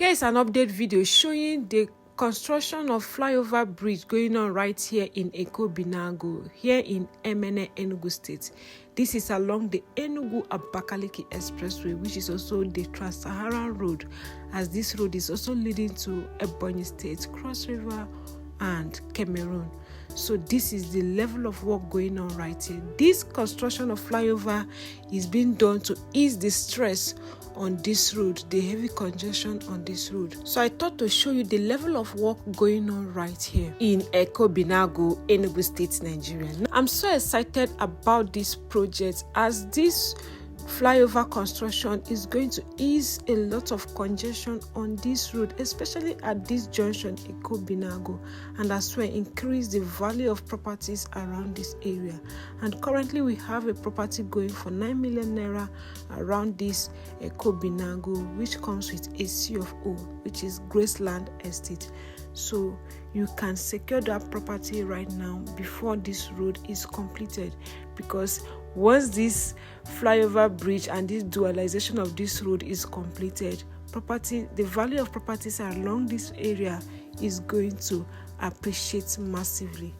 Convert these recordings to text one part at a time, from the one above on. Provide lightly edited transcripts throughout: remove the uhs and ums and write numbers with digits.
Here is an update video showing the construction of flyover bridge going on right here in Eke Obinagu, here in Emene Enugu State. This is along the Enugu-Abakaliki Expressway, which is also the Trans-Saharan Road, as this road is also leading to Ebonyi State, Cross River, and Cameroon. So this is the level of work going on right here. This construction of flyover is being done to ease the stress on this road, the heavy congestion on this road. So I thought to show you the level of work going on right here in Eke Obinagu, Enugu State, Nigeria. I'm so excited about this project, as this flyover construction is going to ease a lot of congestion on this road, especially at this junction, Eke Obinagu, and as well increase the value of properties around this area. And currently we have a property going for 9 million naira around this Eke Obinagu, which comes with a C of O, which is Graceland Estate. So you can secure that property right now before this road is completed, because once this flyover bridge and this dualization of this road is completed, the value of properties along this area is going to appreciate massively.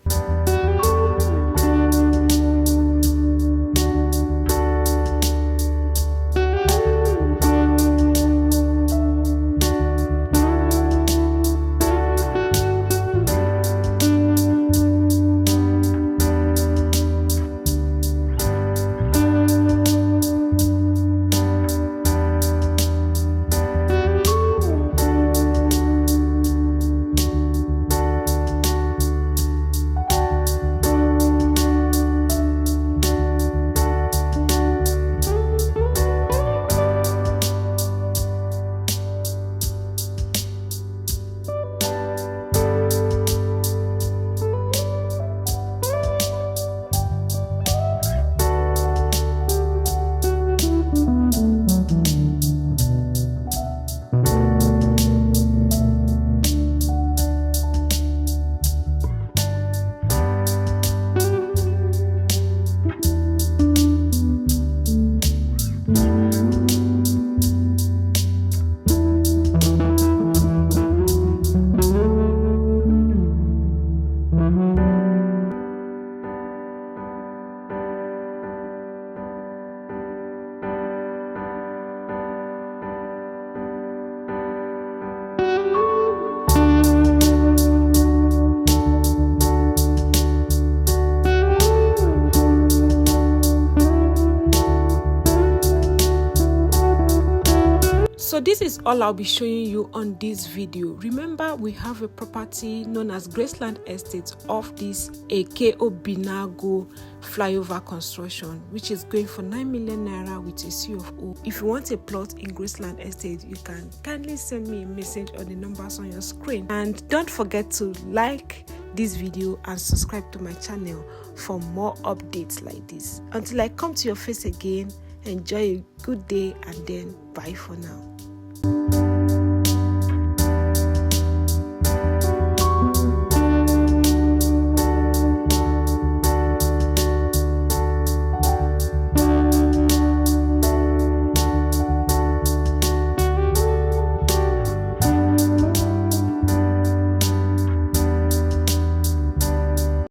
So this is all I'll be showing you on this video. Remember, we have a property known as Graceland Estate of this Eke Obinagu flyover construction, which is going for 9 million naira with a C of O. If you want a plot in Graceland Estate, you can kindly send me a message on the numbers on your screen. And don't forget to like this video and subscribe to my channel for more updates like this. Until I come to your face again, enjoy a good day, and then bye for now.